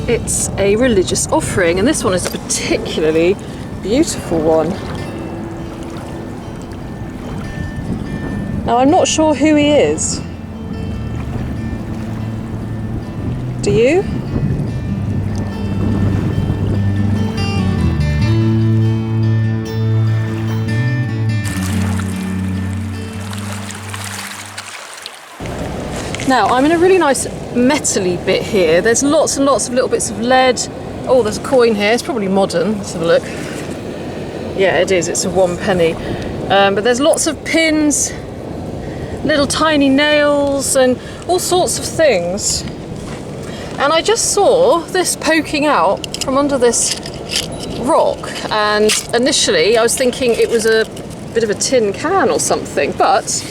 it's a religious offering, and this one is a particularly beautiful one. Now, I'm not sure who he is. Do you? Now, I'm in a really nice metally bit here. There's lots and lots of little bits of lead. Oh, there's a coin here. It's probably modern. Let's have a look. Yeah, it is. It's a 1 penny. But there's lots of pins, little tiny nails, and all sorts of things. And I just saw this poking out from under this rock. And initially, I was thinking it was a bit of a tin can or something, but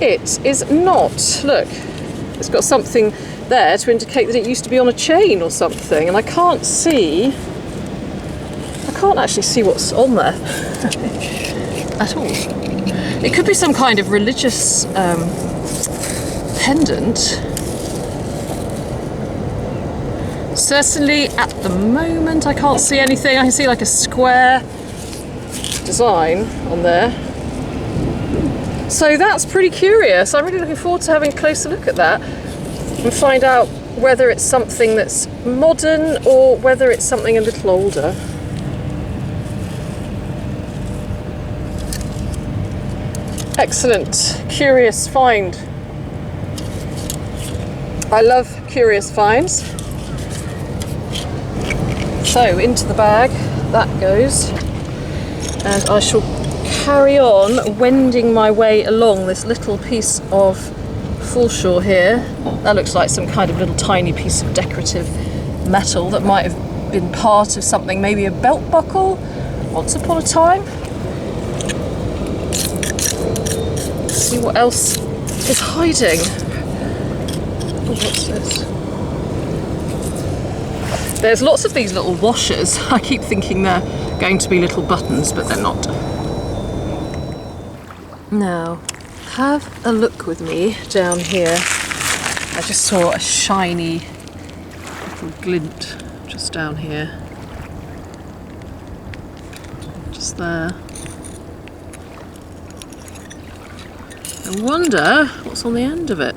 it is not. Look. It's got something there to indicate that it used to be on a chain or something, and I can't actually see what's on there at all. It could be some kind of religious pendant. Certainly at the moment I can't see anything. I can see like a square design on there. So that's pretty curious. I'm really looking forward to having a closer look at that and find out whether it's something that's modern or whether it's something a little older. Excellent. Curious find. I love curious finds. So into the bag that goes, and I shall carry on wending my way along this little piece of foreshore here. That looks like some kind of little tiny piece of decorative metal that might have been part of something, maybe a belt buckle once upon a time. Let's see what else is hiding. Oh, what's this? There's lots of these little washers. I keep thinking they're going to be little buttons, but they're not. Now, have a look with me down here. I just saw a shiny little glint just down here. Just there. I wonder what's on the end of it.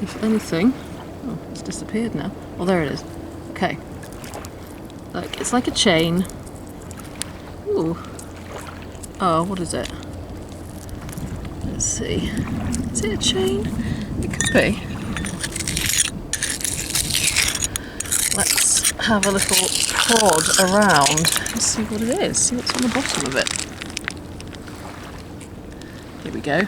If anything. Oh, it's disappeared now. Oh, there it is. Okay. Look, it's like a chain. Ooh. Oh, what is it? Let's see. Is it a chain? It could be. Let's have a little prod around and see what it is. See what's on the bottom of it. Here we go.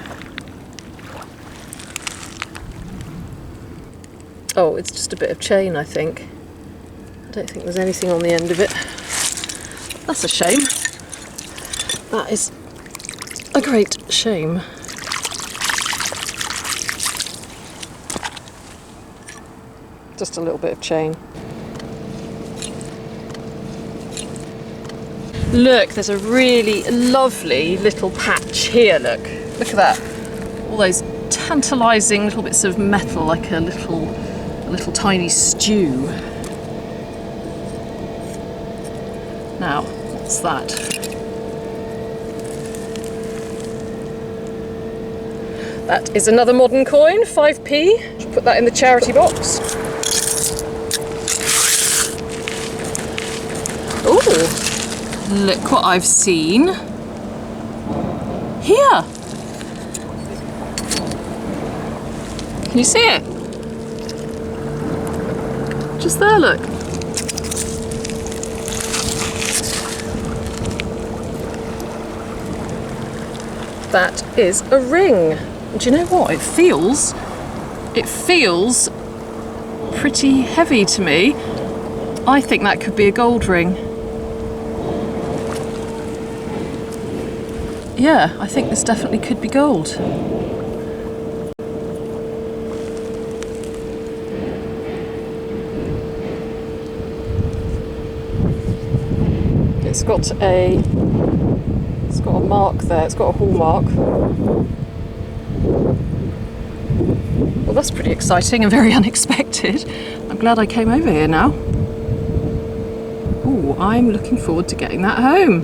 Oh, it's just a bit of chain, I think. I don't think there's anything on the end of it. That's a shame. That is a great shame. Just a little bit of chain. Look, there's a really lovely little patch here, look. Look at that. All those tantalising little bits of metal, like a little tiny stew. Now, what's that? That is another modern coin, 5p. I'll put that in the charity box. Oh, look what I've seen here. Can you see it? Just there, look. That is a ring. Do you know what? It feels pretty heavy to me. I think that could be a gold ring. Yeah, I think this definitely could be gold. It's got a mark there, it's got a hallmark. Well, that's pretty exciting and very unexpected. I'm glad I came over here now. Ooh, I'm looking forward to getting that home.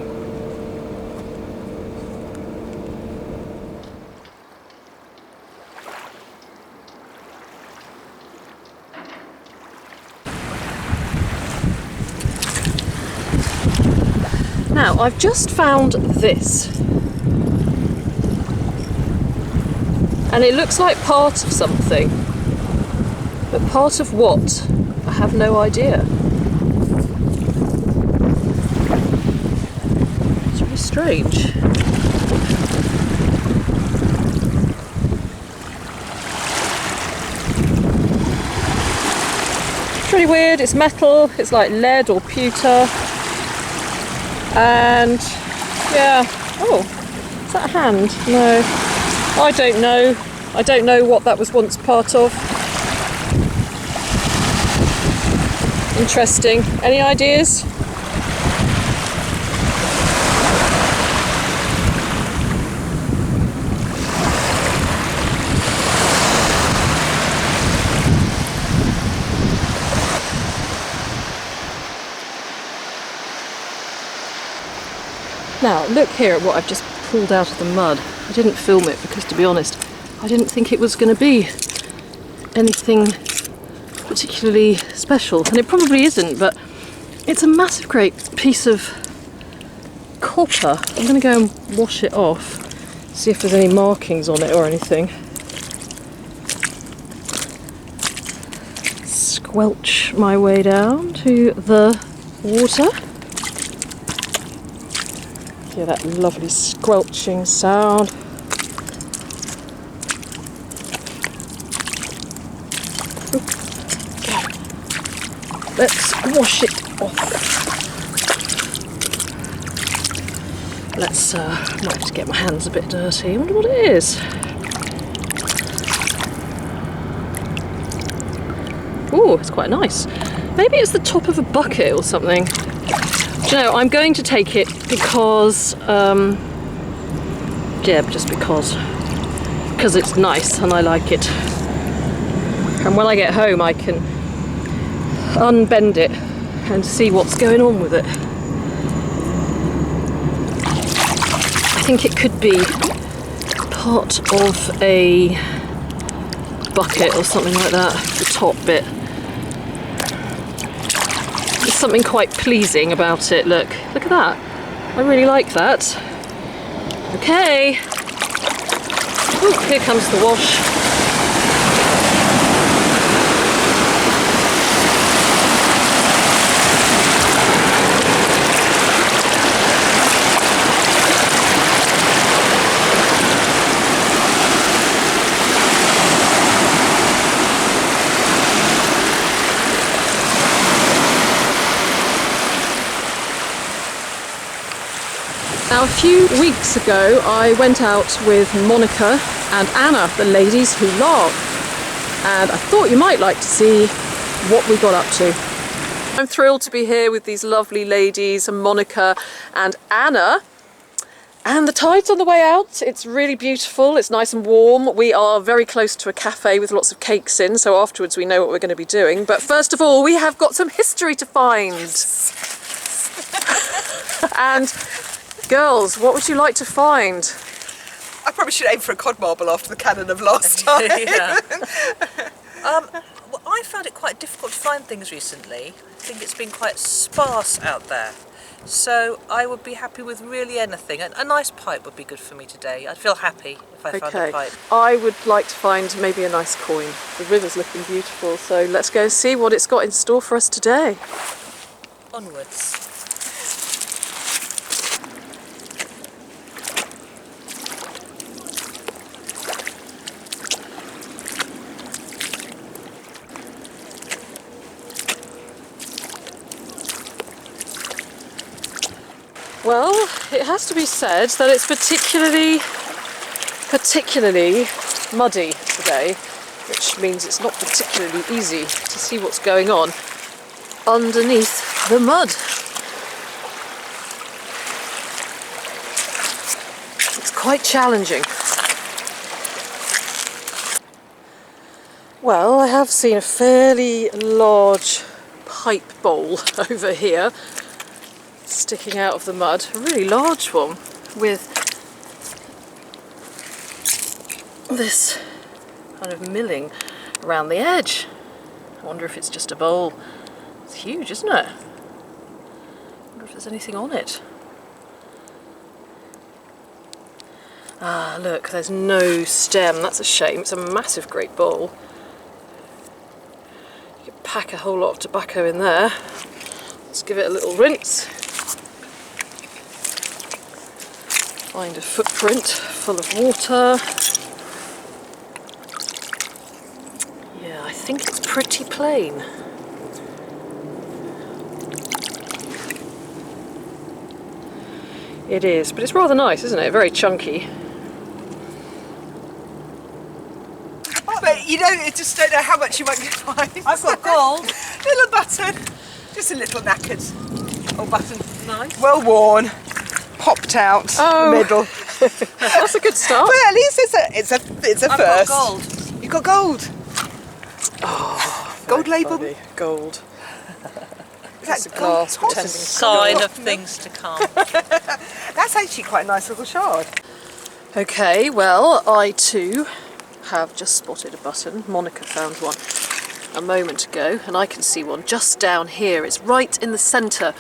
Now, I've just found this. And it looks like part of something. But part of what? I have no idea. It's really strange. It's really weird. It's metal. It's like lead or pewter. And yeah. Oh, is that a hand? No. I don't know. I don't know what that was once part of. Interesting. Any ideas? Now, look here at what I've just pulled out of the mud. I didn't film it because, to be honest, I didn't think it was going to be anything particularly special, and it probably isn't, but it's a massive great piece of copper. I'm going to go and wash it off, see if there's any markings on it or anything. Squelch my way down to the water. Hear that lovely squelching sound. Let's wash it off. Let's might just get my hands a bit dirty. I wonder what it is. Oh, it's quite nice. Maybe it's the top of a bucket or something. Do you know, I'm going to take it because, yeah, just because it's nice and I like it. And when I get home, I can unbend it and see what's going on with it. I think it could be part of a bucket or something like that, the top bit. There's something quite pleasing about it. Look at that. I really like that. Okay. Ooh, here comes the wash. Now, a few weeks ago, I went out with Monika and Anna, the ladies who lark, and I thought you might like to see what we got up to. I'm thrilled to be here with these lovely ladies, Monika and Anna. And the tide's on the way out. It's really beautiful. It's nice and warm. We are very close to a cafe with lots of cakes in, so afterwards we know what we're going to be doing. But first of all, we have got some history to find. And girls, what would you like to find? I probably should aim for a cod marble after the canon of last time. Yeah. Well, I found it quite difficult to find things recently. I think it's been quite sparse out there. So I would be happy with really anything. A nice pipe would be good for me today. I'd feel happy if I found a pipe. I would like to find maybe a nice coin. The river's looking beautiful, so let's go see what it's got in store for us today. Onwards. Well, it has to be said that it's particularly muddy today, which means it's not particularly easy to see what's going on underneath the mud. It's quite challenging. Well, I have seen a fairly large pipe bowl over here sticking out of the mud, a really large one with this kind of milling around the edge. I wonder if it's just a bowl. It's huge, isn't it? I wonder if there's anything on it. Ah, look, there's no stem. That's a shame. It's a massive great bowl. You could pack a whole lot of tobacco in there. Let's give it a little rinse. Find a footprint full of water. Yeah, I think it's pretty plain. It is, but it's rather nice, isn't it? Very chunky. But you just don't know how much you might find. I've got gold. Little button. Just a little knackered. Oh, button. Nice. Well worn. Popped out. Oh. Middle. That's a good start. Well, at least it's a I've first. got gold. You got gold. Oh, Gold label. funny. Gold. Is That's a that glass gold? pretending. Sign of things to come. That's actually quite a nice little shard. Okay, well, I too have just spotted a button. Monika found one a moment ago, and I can see one just down here. It's right in the centre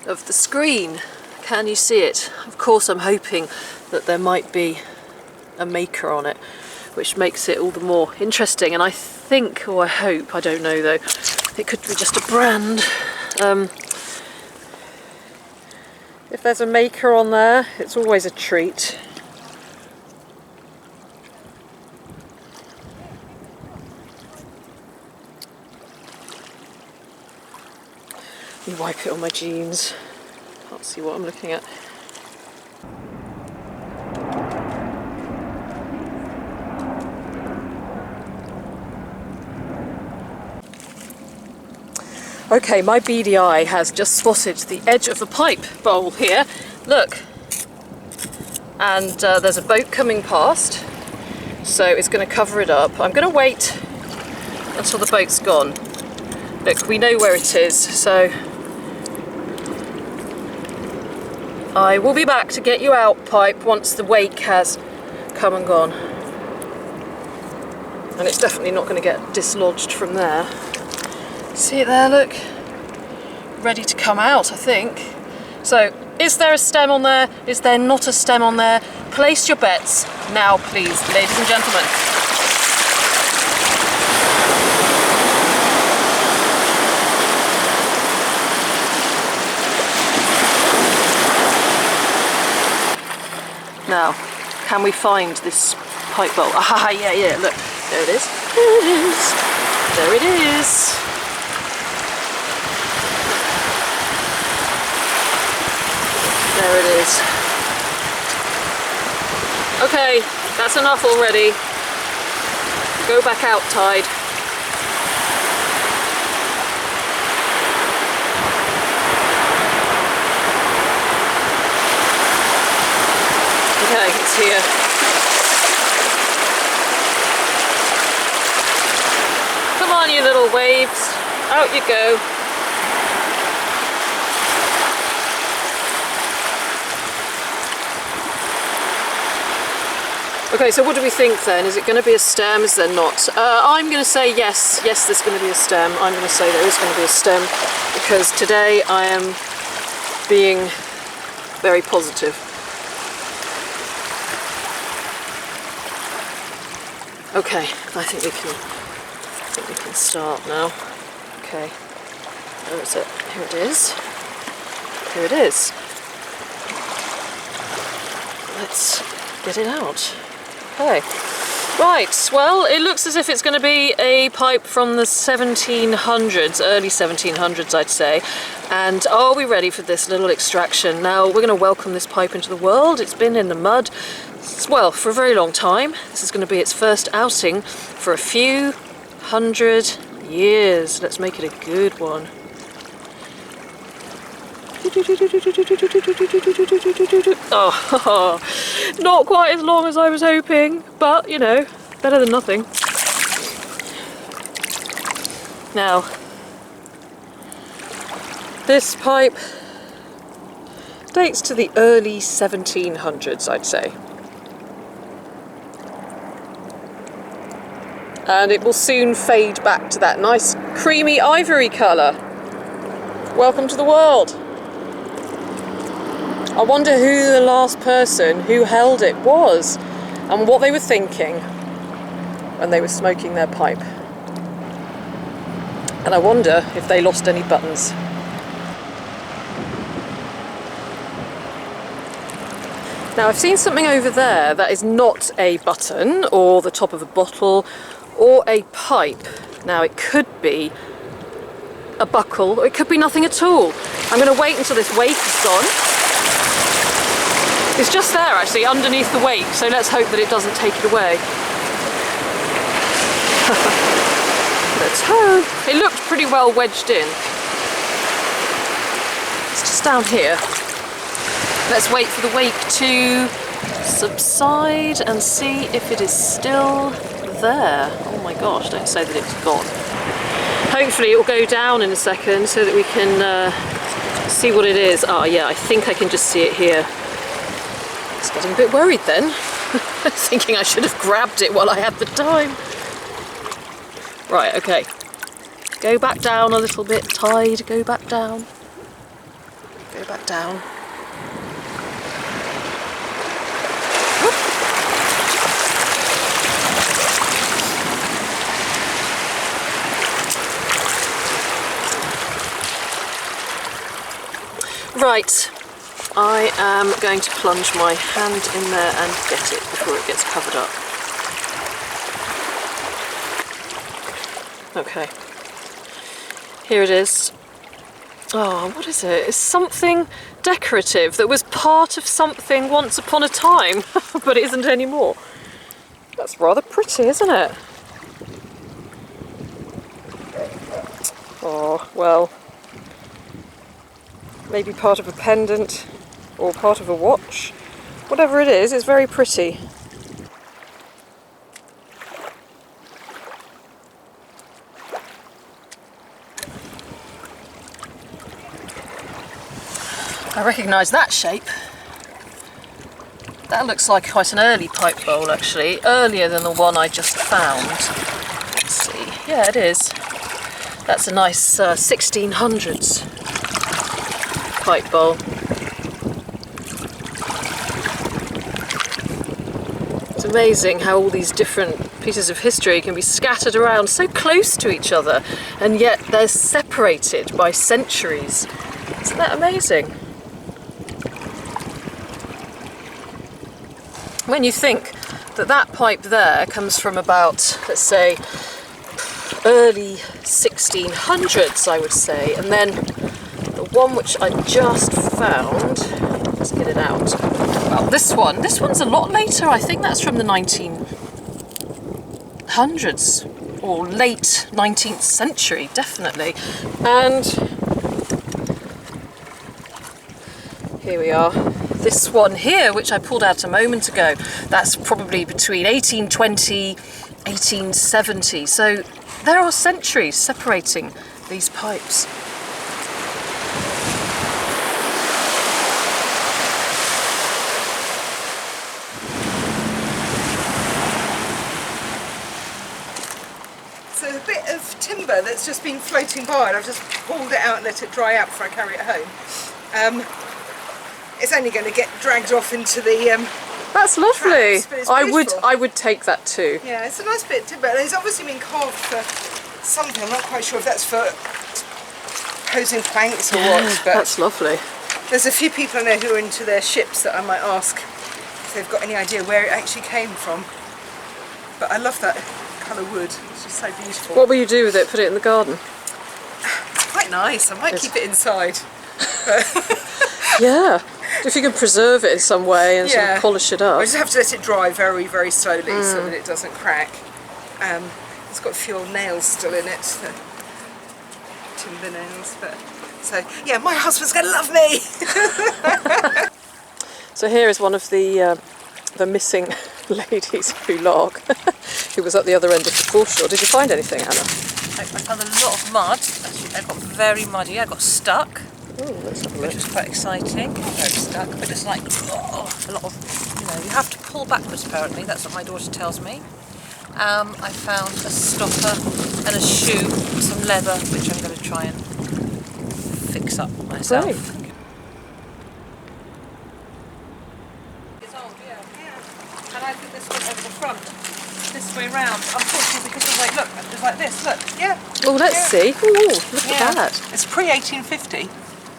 of the screen. Can you see it? Of course, I'm hoping that there might be a maker on it, which makes it all the more interesting. And I think, or I hope, I don't know though, it could be just a brand. If there's a maker on there, it's always a treat. Let me wipe it on my jeans. Can't see what I'm looking at. Okay, my beady eye has just spotted the edge of the pipe bowl here. Look. And there's a boat coming past, so it's going to cover it up. I'm going to wait until the boat's gone. Look, we know where it is, so I will be back to get you out, pipe, once the wake has come and gone. And it's definitely not going to get dislodged from there. See it there, look? Ready to come out, I think. So, is there a stem on there? Is there not a stem on there? Place your bets now, please, ladies and gentlemen. Now, can we find this pipe bowl? Ah, yeah, look. There it is. There it is. There it is. There it is. Okay, that's enough already. Go back out, Tide. Okay, it's here. Come on, you little waves. Out you go. Okay, so what do we think then? Is it going to be a stem? Is there not? I'm going to say yes. Yes, there's going to be a stem. I'm going to say there is going to be a stem because today I am being very positive. Okay, I think we can start now. Okay, where is it? Here it is. Here it is. Let's get it out. Okay. Right, well, it looks as if it's going to be a pipe from the 1700s, early 1700s, I'd say. And are we ready for this little extraction? Now, we're going to welcome this pipe into the world. It's been in the mud, well, for a very long time. This is going to be its first outing for a few hundred years. Let's make it a good one. Oh, not quite as long as I was hoping, but you know, better than nothing. Now, this pipe dates to the early 1700s, I'd say. And it will soon fade back to that nice creamy ivory colour. Welcome to the world. I wonder who the last person who held it was and what they were thinking when they were smoking their pipe. And I wonder if they lost any buttons. Now, I've seen something over there that is not a button or the top of a bottle or a pipe. Now, it could be a buckle or it could be nothing at all. I'm going to wait until this wake is gone. It's just there actually underneath the wake, so let's hope that it doesn't take it away. Let's hope. It looked pretty well wedged in. It's just down here. Let's wait for the wake to subside and see if it is still there. Oh my gosh, don't say that it's gone. Hopefully it will go down in a second so that we can see what it is. Oh yeah, I think I can just see it here. I was getting a bit worried then, thinking I should have grabbed it while I had the time. Right, okay. Go back down a little bit, tide, go back down. Go back down. Right, I am going to plunge my hand in there and get it before it gets covered up. Okay, here it is. Oh, what is it? It's something decorative that was part of something once upon a time, but it isn't anymore. That's rather pretty, isn't it? Oh, well. Maybe part of a pendant or part of a watch. Whatever it is, it's very pretty. I recognise that shape. That looks like quite an early pipe bowl actually, earlier than the one I just found. Let's see, yeah it is. That's a nice 1600s. Pipe bowl. It's amazing how all these different pieces of history can be scattered around so close to each other and yet they're separated by centuries. Isn't that amazing? When you think that that pipe there comes from about, let's say, early 1600s, I would say, and then the one which I just found, let's get it out. Well, this one's a lot later. I think that's from the 1900s or late 19th century, definitely. And here we are. This one here, which I pulled out a moment ago, that's probably between 1820, 1870. So there are centuries separating these pipes. So a bit of timber that's just been floating by and I've just pulled it out and let it dry out before I carry it home. It's only going to get dragged off into the That's lovely. Traps, I would take that too. Yeah, it's a nice bit of timber. And it's obviously been carved for something. I'm not quite sure if that's for posing planks or what. But that's lovely. There's a few people I know who are into their ships that I might ask if they've got any idea where it actually came from. But I love that colour wood. It's just so beautiful. What will you do with it? Put it in the garden? It's quite nice. I might keep it inside. Yeah. If you can preserve it in some way and sort of polish it up. I just have to let it dry very, very slowly so that it doesn't crack. It's got a few old nails still in it, timber nails. But so yeah, my husband's going to love me. So here is one of the missing ladies who Lark, who was at the other end of the foreshore. Did you find anything, Anna? I found a lot of mud. Actually, I got very muddy. I got stuck, Oh, let's have a look. which was quite exciting. Not very stuck, but just like a lot of, you know, you have to pull backwards apparently. That's what my daughter tells me. I found a stopper and a shoe, some leather, which I'm going to try and fix up myself. Great. It's old, yeah. And I think this went over the front, this way round. Unfortunately, because it's like, look, it's like this, look. Yeah. Oh, let's see. Oh, look Yeah. at that. It's pre-1850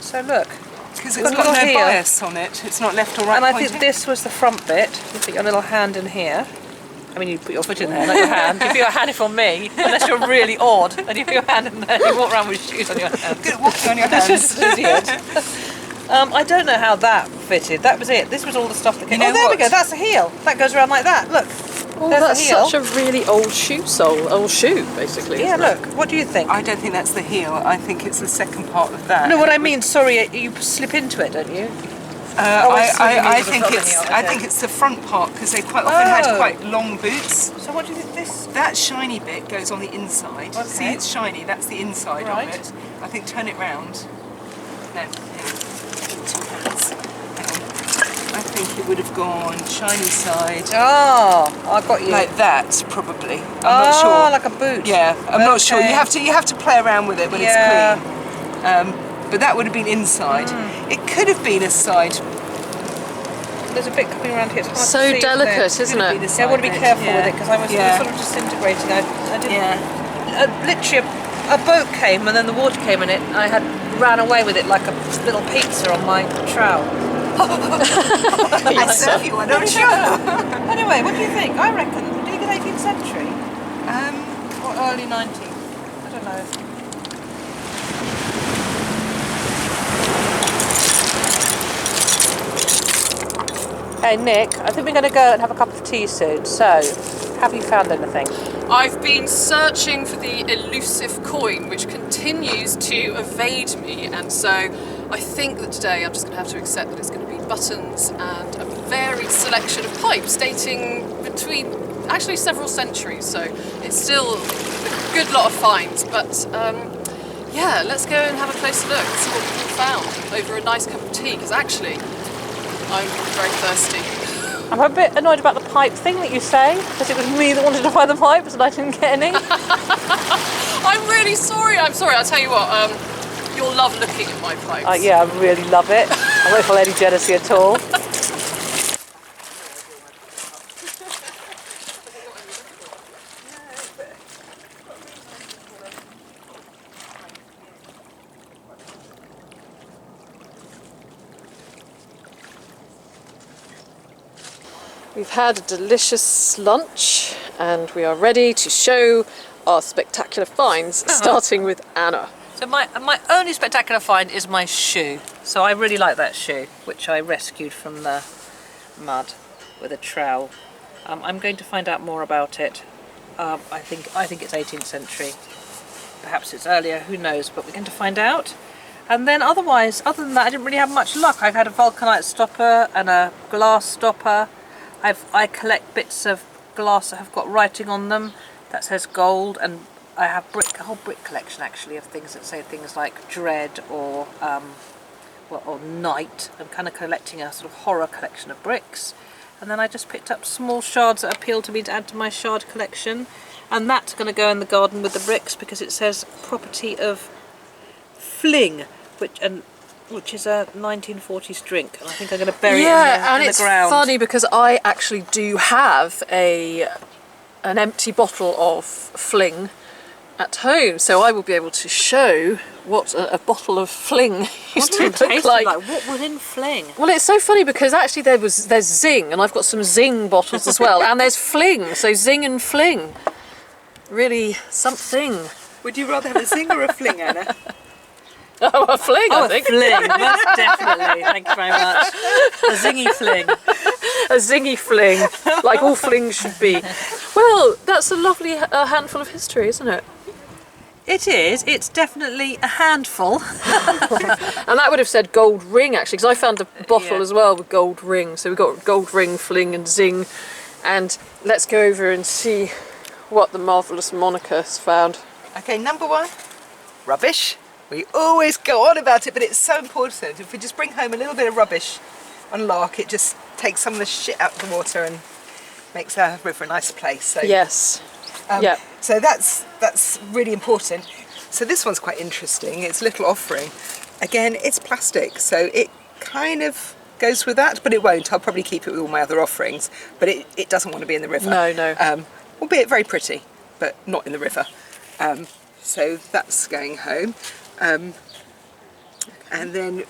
So look. because Got it's a got no little heel. bias on it. It's not left or right And I pointing. think this was the front bit. You put your little hand in here. I mean, you put your foot in there, not your hand. You put your hand in for me, unless you're really odd, and you put your hand in there, you walk around with shoes on your hands. Good at walking on your That's hands. just an idiot. I don't know how that fitted. That was it. This was all the stuff that came. You know Oh, there we what? go. That's the heel. That goes around like that. Look. Oh, There's that's the heel. such a really old shoe sole. Old shoe, basically. Yeah, isn't it? look. What do you think? I don't think that's the heel. I think it's the second part of that. No, what I mean. Sorry, you slip into it, don't you? I see what you mean, think it's it's not the heel, I okay. think it's the front part because they quite often had Oh. quite long boots. So what do you think this? That shiny bit goes on the inside. Okay. See, it's shiny. That's the inside Right. of it. I think turn it round. No, hang on. 2 hands. Hang on. I think it would have gone shiny side Oh, I got you. like that, probably. I'm not sure. Like a boot. Yeah, I'm not sure. Okay. You have to play around with it when Yeah. it's clean. But that would have been inside. It could have been a side. There's a bit coming around here. It's hard So to see, delicate, isn't isn't Could have been it? a Yeah, I want to be side careful bit, with it because I was yeah. sort of disintegrating. I didn't. Yeah. Literally, a boat came and then the water came in it. And I had ran away with it like a little pizza on my trowel. I'd serve you one, don't you? Anyway, what do you think? I reckon, do you think 18th century or early 19th? I don't know. Hey Nick, I think we're going to go and have a cup of tea soon. So, have you found anything? I've been searching for the elusive coin, which continues to evade me, and so I think that today I'm just going to have to accept that it's going to be buttons and a varied selection of pipes dating between actually several centuries, so it's still a good lot of finds, but yeah, let's go and have a closer look and see what we found over a nice cup of tea, because actually I'm very thirsty. I'm a bit annoyed about the pipe thing that you say, because it was me that wanted to find the pipes and I didn't get any. I'm really sorry. I'm sorry. I'll tell you what. You'll love looking at my pipes. Yeah, I really love it. I won't feel any jealousy at all. We've had a delicious lunch, and we are ready to show our spectacular finds, starting with Anna. So my only spectacular find is my shoe. So I really like that shoe, which I rescued from the mud with a trowel. I'm going to find out more about it. I think it's 18th century. Perhaps it's earlier, who knows, but we're going to find out. And then other than that, I didn't really have much luck. I've had a vulcanite stopper and a glass stopper. I collect bits of glass that have got writing on them that says gold, and I have a whole brick collection actually of things that say things like dread or night. I'm kind of collecting a sort of horror collection of bricks. And then I just picked up small shards that appeal to me to add to my shard collection, and that's going to go in the garden with the bricks because it says property of fling, which is a 1940s drink, and I think I'm going to bury it in and the it's ground. funny because I actually do have an empty bottle of fling at home, so I will be able to show what a bottle of fling used to look like. What was in fling? Well, it's so funny because actually there's zing, and I've got some zing bottles as well, and there's fling, so zing and fling, really something. Would you rather have a zing or a fling, Anna? Oh, a fling, I A think. fling, that's definitely. Thank you very much. A zingy fling. A zingy fling, like all flings should be. Well, that's a lovely handful of history, isn't it? It is. It's definitely a handful. And that would have said gold ring, actually, because I found a bottle Yeah. as well with gold ring. So we've got gold ring, fling and zing. And let's go over and see what the marvellous Monika has found. Okay, number one, rubbish. We always go on about it, but it's so important. If we just bring home a little bit of rubbish on Lark, it just takes some of the shit out of the water and makes our river a nicer place. So, Yes. Yeah. So that's really important. So this one's quite interesting. It's a little offering. Again, it's plastic, so it kind of goes with that, but it won't. I'll probably keep it with all my other offerings, but it doesn't want to be in the river. No. Albeit very pretty, but not in the river. So that's going home. And then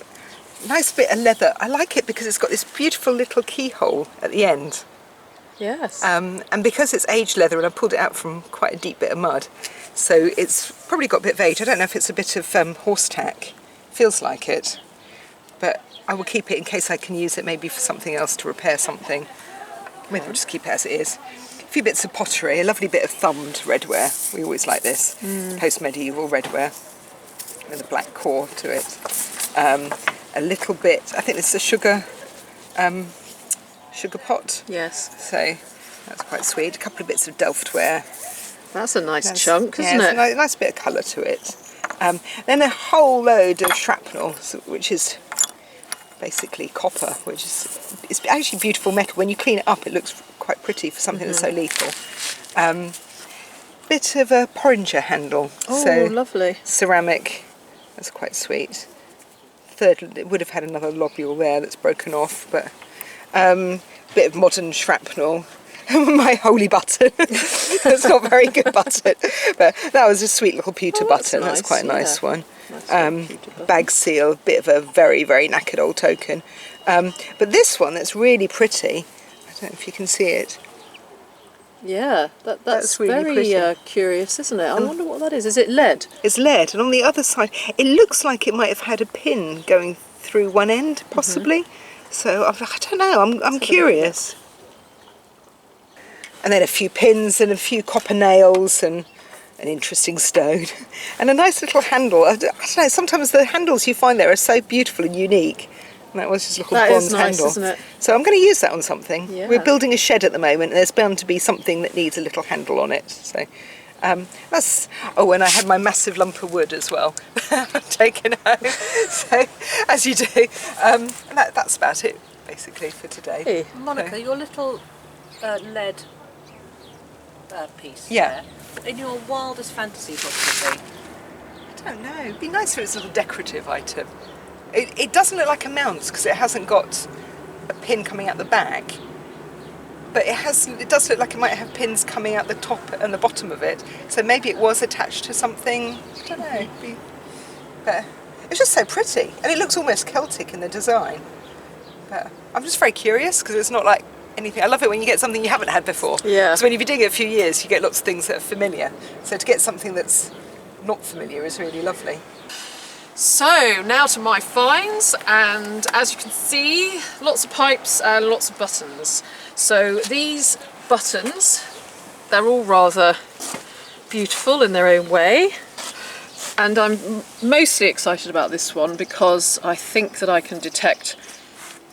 nice bit of leather. I like it because it's got this beautiful little keyhole at the end. Yes. And because it's aged leather, and I pulled it out from quite a deep bit of mud, so it's probably got a bit of age. I don't know if it's a bit of horse tack. Feels like it. But I will keep it in case I can use it maybe for something else, to repair something. Maybe I'll just keep it as it is. A few bits of pottery, a lovely bit of thumbed redware. We always like this. Post-medieval redware with a black core to it. A little bit, I think this is a sugar pot. Yes. So that's quite sweet. A couple of bits of Delftware. That's a nice chunk, isn't it's it? a nice bit of colour to it. Then a whole load of shrapnel, which is basically copper, which is it's actually beautiful metal. When you clean it up, it looks quite pretty for something that's so lethal. Bit of a porringer handle. Oh, so lovely. Ceramic. That's quite sweet. Third, it would have had another lobule there that's broken off, but bit of modern shrapnel. My holy button. It's not a very good button, but that was a sweet little pewter button. That's quite a nice one. Bag seal, bit of a very, very knackered old token. But this one that's really pretty, I don't know if you can see it. Yeah, that's really very pretty. curious, isn't it? I wonder what that is. Is it lead? It's lead, and on the other side, it looks like it might have had a pin going through one end, possibly. So I don't know. I'm curious. And then a few pins and a few copper nails and an interesting stone and a nice little handle. I don't know. Sometimes the handles you find there are so beautiful and unique. And that was just a little bronze handle. Isn't it? So I'm going to use that on something. Yeah. We're building a shed at the moment, and there's bound to be something that needs a little handle on it. So that's. Oh, and I had my massive lump of wood as well taken home. So as you do, and that's about it basically for today. Hey. Monika, your little lead piece. Yeah. There, in your wildest fantasies, what could it be? I don't know. It'd be nice if it was a little decorative item. It doesn't look like a mount because it hasn't got a pin coming out the back, but it does look like it might have pins coming out the top and the bottom of it. So maybe it was attached to something. I don't know. But it's just so pretty, and it looks almost Celtic in the design. But I'm just very curious because it's not like anything. I love it when you get something you haven't had before. Yeah. So when you've been doing it a few years, you get lots of things that are familiar. So to get something that's not familiar is really lovely. So now to my finds, and as you can see, lots of pipes and lots of buttons. So these buttons, they're all rather beautiful in their own way, and I'm mostly excited about this one because I think that I can detect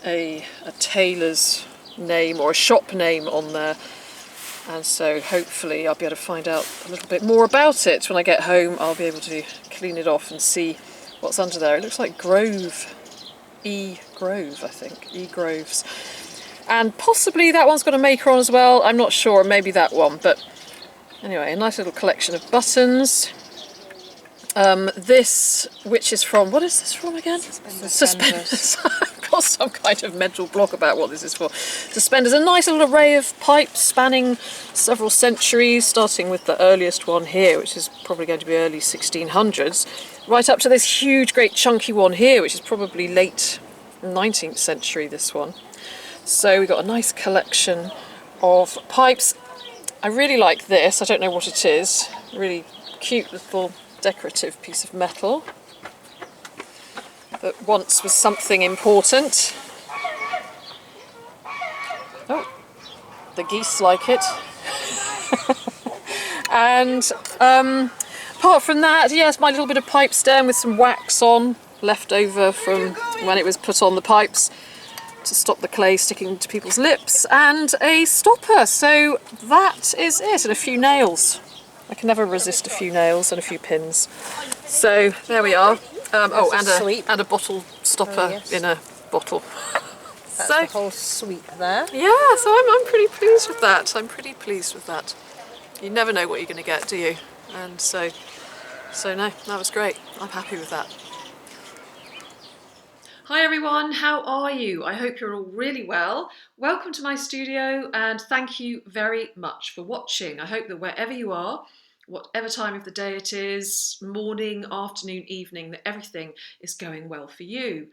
a tailor's name or a shop name on there, and so hopefully I'll be able to find out a little bit more about it. When I get home, I'll be able to clean it off and see what's under there. It looks like Grove, E-Grove, I think, E-Groves. And possibly that one's got a maker on as well, I'm not sure, maybe that one. But anyway, a nice little collection of buttons. This, which is from, what is this from again? Suspenders. I've got some kind of mental block about what this is for. Suspenders, a nice little array of pipes spanning several centuries, starting with the earliest one here, which is probably going to be early 1600s, right up to this huge, great chunky one here, which is probably late 19th century, this one. So we've got a nice collection of pipes. I really like this, I don't know what it is, really cute little decorative piece of metal that once was something important. Oh, the geese like it. And apart from that, yes, my little bit of pipe stem with some wax on, left over from when it was put on the pipes to stop the clay sticking to people's lips, and a stopper. So that is it, and a few nails. I can never resist a few nails and a few pins. So there we are. Oh, and a bottle stopper in a bottle. That's the whole sweep there. Yeah, so I'm pretty pleased with that. I'm pretty pleased with that. You never know what you're going to get, do you? And so no, that was great. I'm happy with that. Hi everyone, how are you? I hope you're all really well. Welcome to my studio and thank you very much for watching. I hope that wherever you are, whatever time of the day it is, morning, afternoon, evening, that everything is going well for you.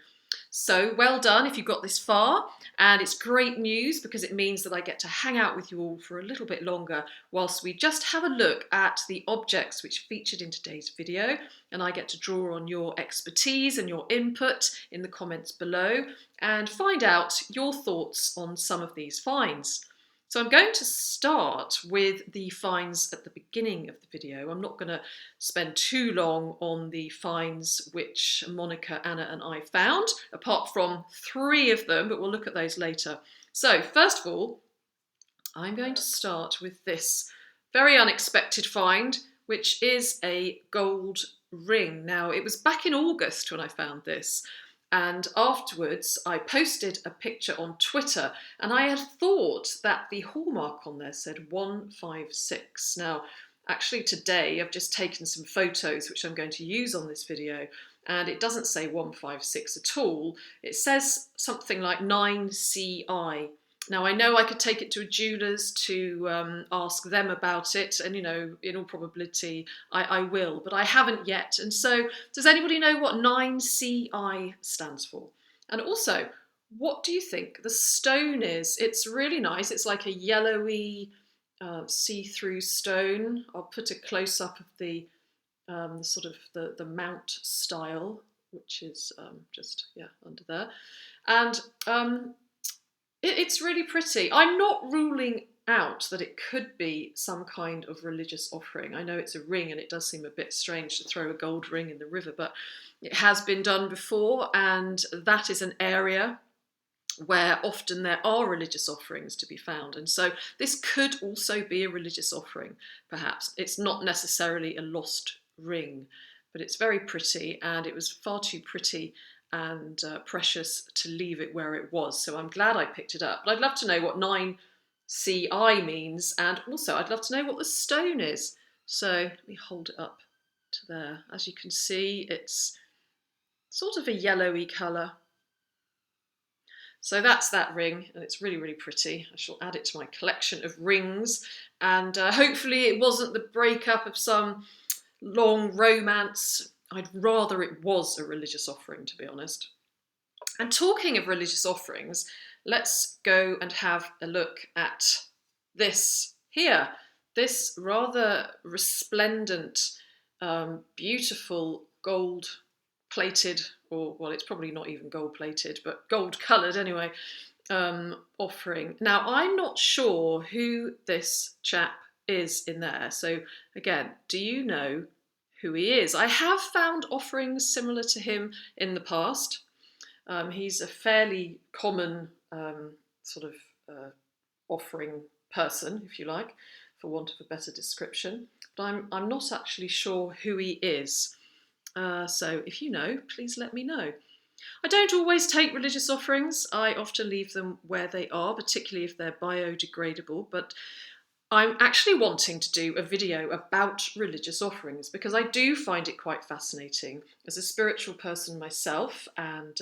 So well done if you got this far, and it's great news because it means that I get to hang out with you all for a little bit longer whilst we just have a look at the objects which featured in today's video, and I get to draw on your expertise and your input in the comments below and find out your thoughts on some of these finds. So I'm going to start with the finds at the beginning of the video. I'm not going to spend too long on the finds which Monika, Anna and I found, apart from 3 of them, but we'll look at those later. So first of all, I'm going to start with this very unexpected find, which is a gold ring. Now, it was back in August when I found this. And afterwards, I posted a picture on Twitter, and I had thought that the hallmark on there said 156. Now, actually today, I've just taken some photos, which I'm going to use on this video, and it doesn't say 156 at all. It says something like 9CI. Now, I know I could take it to a jeweller's to ask them about it, and, you know, in all probability, I will, but I haven't yet. And so, does anybody know what 9CI stands for? And also, what do you think the stone is? It's really nice. It's like a yellowy, see-through stone. I'll put a close-up of the sort of the mount style, which is just, yeah, under there. And it's really pretty. I'm not ruling out that it could be some kind of religious offering. I know it's a ring and it does seem a bit strange to throw a gold ring in the river, but it has been done before, and that is an area where often there are religious offerings to be found. And so this could also be a religious offering, perhaps. It's not necessarily a lost ring, but it's very pretty, and it was far too pretty and precious to leave it where it was. So I'm glad I picked it up. But I'd love to know what 9CI means, and also I'd love to know what the stone is. So let me hold it up to there. As you can see, it's sort of a yellowy colour. So that's that ring, and it's really, really pretty. I shall add it to my collection of rings, and hopefully it wasn't the breakup of some long romance. I'd rather it was a religious offering, to be honest. And talking of religious offerings, let's go and have a look at this here. This rather resplendent, beautiful gold-plated, or, well, it's probably not even gold-plated, but gold-coloured anyway, offering. Now, I'm not sure who this chap is in there. So, again, do you know who he is? I have found offerings similar to him in the past. He's a fairly common sort of offering person, if you like, for want of a better description. But I'm not actually sure who he is. So if you know, please let me know. I don't always take religious offerings. I often leave them where they are, particularly if they're biodegradable. But I'm actually wanting to do a video about religious offerings because I do find it quite fascinating. As a spiritual person myself, and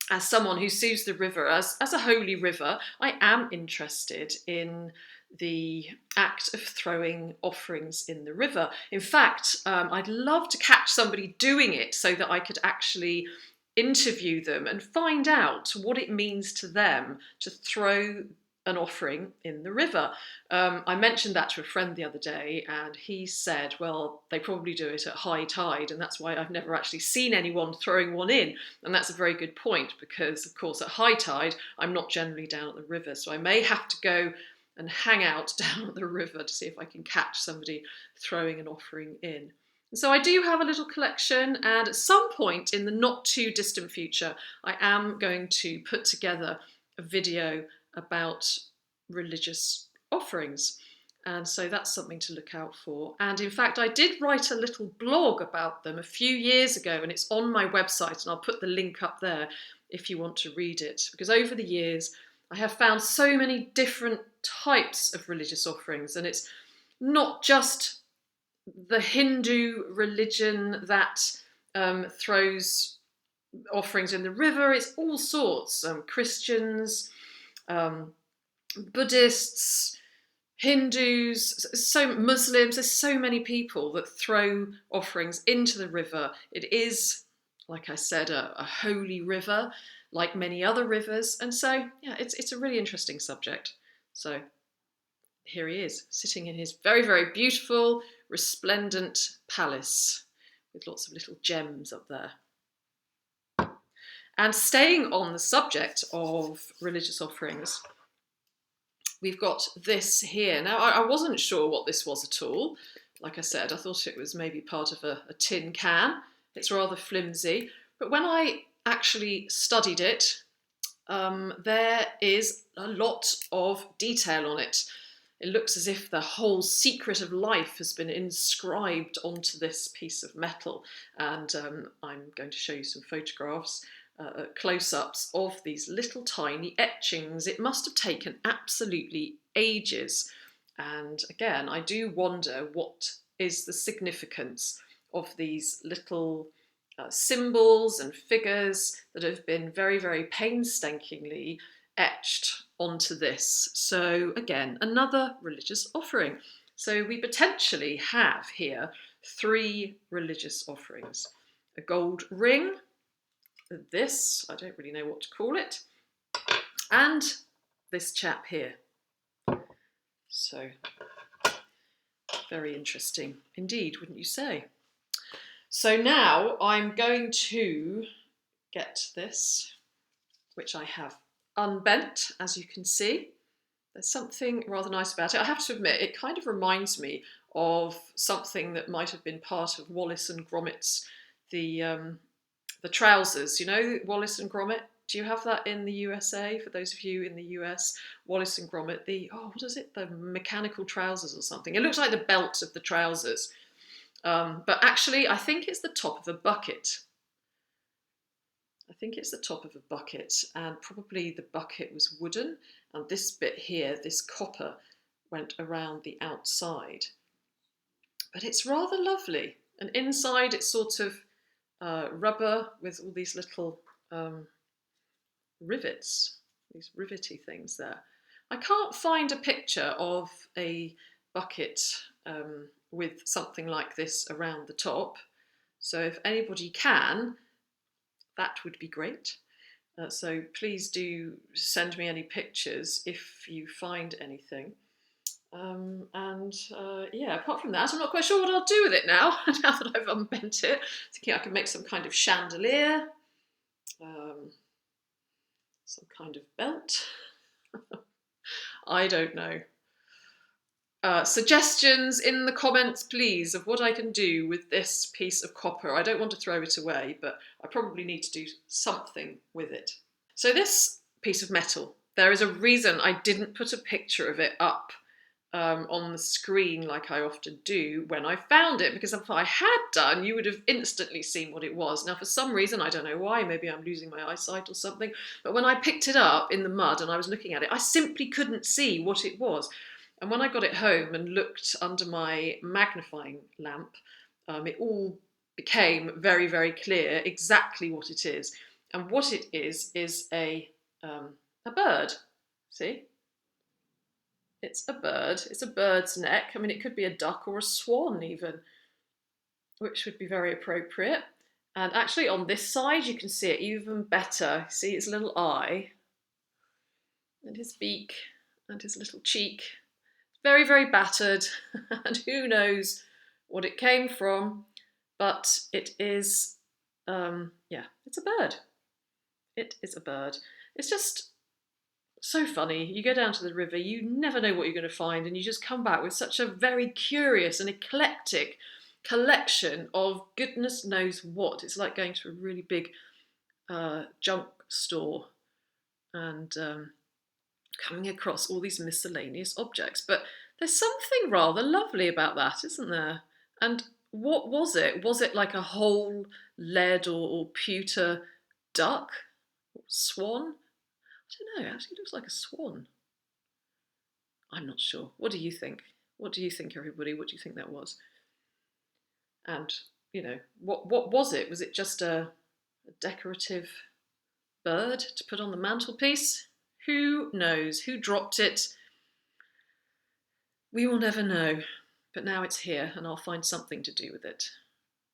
as someone who sees the river as a holy river, I am interested in the act of throwing offerings in the river. In fact, I'd love to catch somebody doing it so that I could actually interview them and find out what it means to them to throw an offering in the river. I mentioned that to a friend the other day, and he said, well, they probably do it at high tide, and that's why I've never actually seen anyone throwing one in. And that's a very good point, because of course at high tide I'm not generally down at the river, so I may have to go and hang out down at the river to see if I can catch somebody throwing an offering in. And so I do have a little collection, and at some point in the not too distant future I am going to put together a video about religious offerings. And so that's something to look out for. And in fact, I did write a little blog about them a few years ago, and it's on my website, and I'll put the link up there if you want to read it. Because over the years, I have found so many different types of religious offerings, and it's not just the Hindu religion that throws offerings in the river. It's all sorts, Christians, Buddhists, Hindus, so Muslims. There's so many people that throw offerings into the river. It is, like I said, a holy river, like many other rivers. And so, yeah, it's a really interesting subject. So here he is, sitting in his very, very beautiful, resplendent palace with lots of little gems up there. And staying on the subject of religious offerings, we've got this here. Now, I wasn't sure what this was at all. Like I said, I thought it was maybe part of a tin can. It's rather flimsy. But when I actually studied it, there is a lot of detail on it. It looks as if the whole secret of life has been inscribed onto this piece of metal. And I'm going to show you some photographs, close-ups of these little tiny etchings. It must have taken absolutely ages. And again, I do wonder what is the significance of these little symbols and figures that have been very, very painstakingly etched onto this. So again, another religious offering. So we potentially have here 3 religious offerings. A gold ring, this, I don't really know what to call it, and this chap here. So very interesting indeed, wouldn't you say? So now I'm going to get this, which I have unbent, as you can see. There's something rather nice about it. I have to admit, it kind of reminds me of something that might have been part of Wallace and Gromit's, the trousers, you know, Wallace and Gromit. Do you have that in the USA? For those of you in the US, Wallace and Gromit, what is it? The mechanical trousers or something. It looks like the belt of the trousers. But actually, I think it's the top of a bucket. I think it's the top of a bucket, and probably the bucket was wooden, and this bit here, this copper, went around the outside. But it's rather lovely, and inside it's sort of rubber with all these little rivets, these rivety things there. I can't find a picture of a bucket with something like this around the top, so if anybody can, that would be great. So please do send me any pictures if you find anything. Yeah, apart from that, I'm not quite sure what I'll do with it now, now that I've unbent it. Thinking I can make some kind of chandelier, some kind of belt. I don't know. Suggestions in the comments, please, of what I can do with this piece of copper. I don't want to throw it away, but I probably need to do something with it. So this piece of metal, there is a reason I didn't put a picture of it up on the screen like I often do when I found it, because if I had done, you would have instantly seen what it was. Now, for some reason, I don't know why, maybe I'm losing my eyesight or something, but when I picked it up in the mud and I was looking at it, I simply couldn't see what it was. And when I got it home and looked under my magnifying lamp, it all became very, very clear exactly what it is. And what it is a bird. See? It's a bird. It's a bird's neck. I mean, it could be a duck or a swan even, which would be very appropriate. And actually on this side, you can see it even better. See its little eye and his beak and his little cheek. Very, very battered, and who knows what it came from, but it is, yeah, it's a bird. It is a bird. It's just so funny. You go down to the river, you never know what you're going to find, and you just come back with such a very curious and eclectic collection of goodness knows what. It's like going to a really big junk store and coming across all these miscellaneous objects. But There's something rather lovely about that, isn't there? And what was it? Was it like a whole lead or pewter duck? Swan? I don't know, it actually looks like a swan. I'm not sure. What do you think? What do you think, everybody? What do you think that was? And, you know, what was it? Was it just a decorative bird to put on the mantelpiece? Who knows? Who dropped it? We will never know. But now it's here and I'll find something to do with it.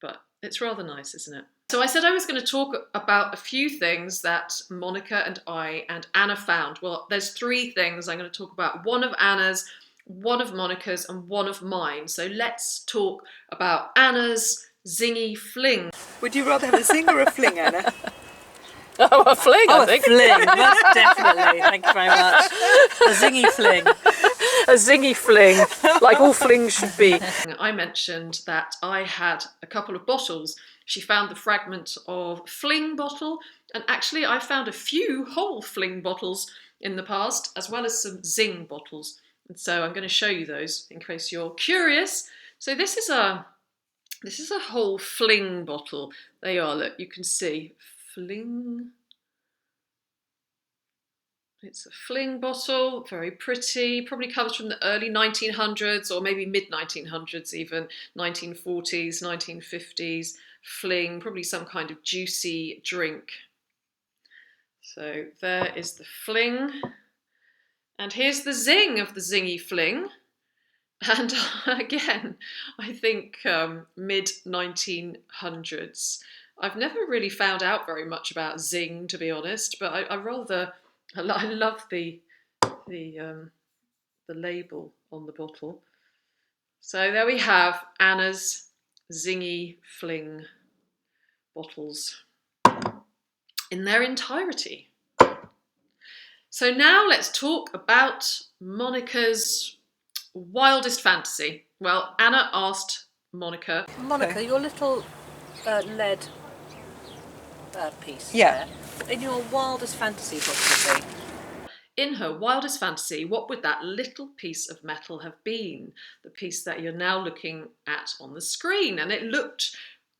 But it's rather nice, isn't it? So I said I was going to talk about a few things that Monika and I and Anna found. Well, there's 3 things I'm going to talk about. One of Anna's, one of Monika's, and one of mine. So let's talk about Anna's zingy fling. Would you rather have a zing or a fling, Anna? Oh, a fling, I think. A fling, most definitely. Thank you very much. A zingy fling. A zingy fling, like all flings should be. I mentioned that I had a couple of bottles. She found the fragment of fling bottle, and actually I found a few whole fling bottles in the past, as well as some zing bottles. And so I'm going to show you those in case you're curious. So this is a whole fling bottle. There you are, look, you can see fling. It's a fling bottle, very pretty, probably comes from the early 1900s or maybe mid-1900s even, 1940s, 1950s, fling, probably some kind of juicy drink. So there is the fling. And here's the zing of the zingy fling. And again, I think mid-1900s. I've never really found out very much about zing, to be honest, but I love the label on the bottle. So there we have Anna's zingy fling bottles in their entirety. So now let's talk about Monika's wildest fantasy. Well, Anna asked Monika. Monika, your little lead piece. Yeah. There, in your wildest fantasy, what would it be? In her wildest fantasy, what would that little piece of metal have been? The piece that you're now looking at on the screen. And it looked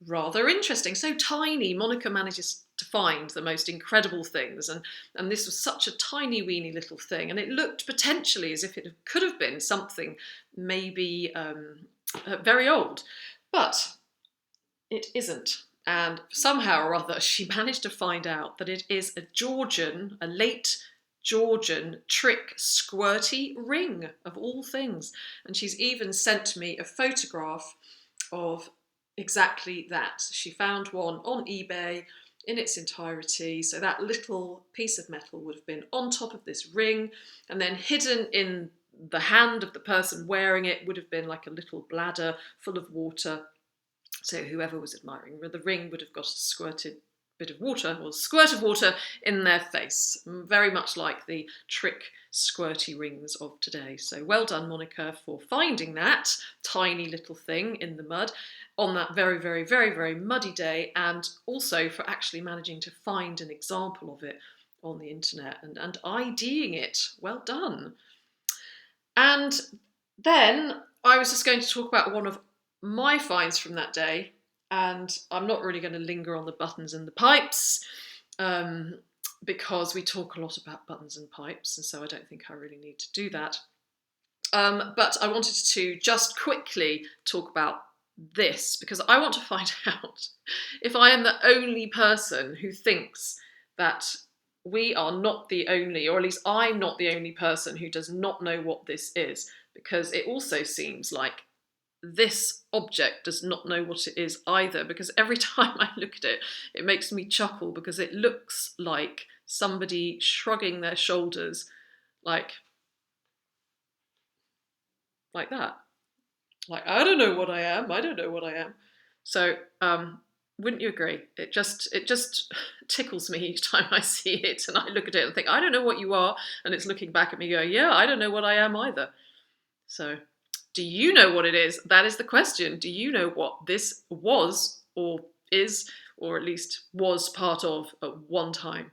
rather interesting. So tiny. Monika manages to find the most incredible things. And this was such a tiny, weeny little thing. And it looked potentially as if it could have been something maybe very old. But it isn't. And somehow or other, she managed to find out that it is a late Georgian trick squirty ring, of all things. And she's even sent me a photograph of exactly that. She found one on eBay in its entirety. So that little piece of metal would have been on top of this ring, and then hidden in the hand of the person wearing it would have been like a little bladder full of water. So whoever was admiring the ring would have got a squirt of water in their face, very much like the trick squirty rings of today. So well done, Monika, for finding that tiny little thing in the mud on that very, very, very, very muddy day, and also for actually managing to find an example of it on the internet and IDing it. Well done. And then I was just going to talk about one of my finds from that day, and I'm not really going to linger on the buttons and the pipes because we talk a lot about buttons and pipes, and so I don't think I really need to do that. But I wanted to just quickly talk about this because I want to find out if I am the only person who thinks that we are not the only, or at least I'm not the only person who does not know what this is, because it also seems like this object does not know what it is either, because every time I look at it, it makes me chuckle because it looks like somebody shrugging their shoulders like that. Like, I don't know what I am, I don't know what I am. So, wouldn't you agree? It just tickles me each time I see it and I look at it and think, I don't know what you are, and it's looking back at me going, yeah, I don't know what I am either. So, do you know what it is? That is the question. Do you know what this was, or is, or at least was part of at one time?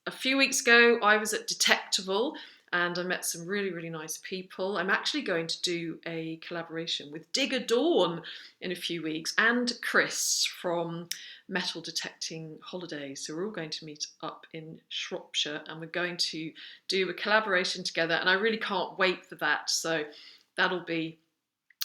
A few weeks ago, I was at Detectival, and I met some really, really nice people. I'm actually going to do a collaboration with Digger Dawn in a few weeks, and Chris from Metal Detecting Holidays. So we're all going to meet up in Shropshire, and we're going to do a collaboration together, and I really can't wait for that. So that'll be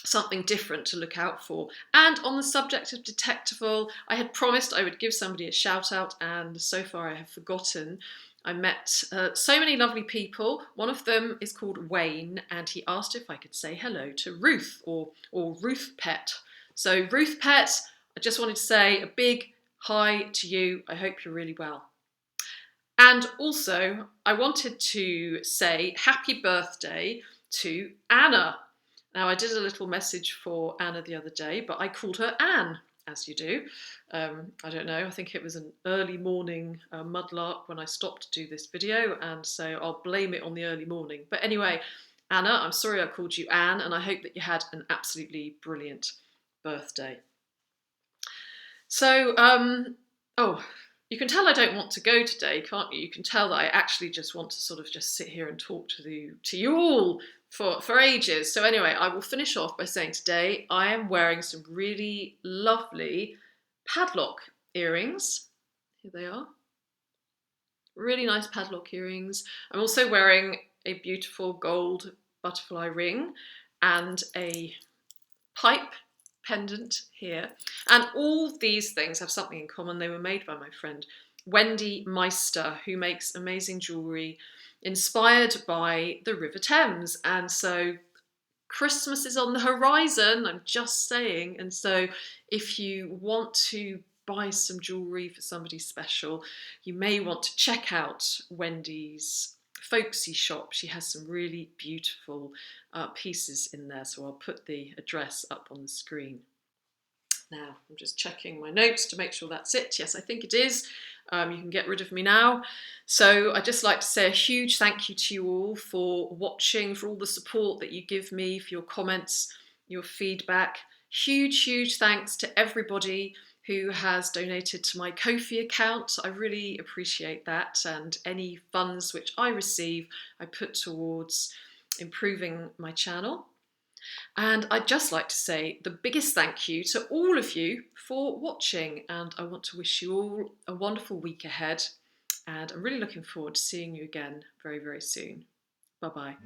something different to look out for. And on the subject of Detectival, I had promised I would give somebody a shout out, and so far I have forgotten. I met so many lovely people. One of them is called Wayne, and he asked if I could say hello to Ruth, or Ruth Pet. So Ruth Pet, I just wanted to say a big hi to you. I hope you're really well. And also, I wanted to say happy birthday to Anna. Now, I did a little message for Anna the other day, but I called her Anne, as you do. I don't know, I think it was an early morning mudlark when I stopped to do this video, and so I'll blame it on the early morning. But anyway, Anna, I'm sorry I called you Anne, and I hope that you had an absolutely brilliant birthday. So, oh, you can tell I don't want to go today, can't you? You can tell that I actually just want to sort of just sit here and talk to you all for ages. So anyway, I will finish off by saying today I am wearing some really lovely padlock earrings. Here they are. Really nice padlock earrings. I'm also wearing a beautiful gold butterfly ring and a pipe pendant here. And all these things have something in common. They were made by my friend Wendy Meister, who makes amazing jewellery inspired by the River Thames. And so Christmas is on the horizon, I'm just saying. And so if you want to buy some jewellery for somebody special, you may want to check out Wendy's folksy shop. She has some really beautiful pieces in there, so I'll put the address up on the screen. Now, I'm just checking my notes to make sure that's it. Yes, I think it is. You can get rid of me now. So I'd just like to say a huge thank you to you all for watching, for all the support that you give me, for your comments, your feedback. Huge, huge thanks to everybody who has donated to my Ko-fi account. I really appreciate that, and any funds which I receive, I put towards improving my channel. And I'd just like to say the biggest thank you to all of you for watching, and I want to wish you all a wonderful week ahead, and I'm really looking forward to seeing you again very, very soon. Bye-bye.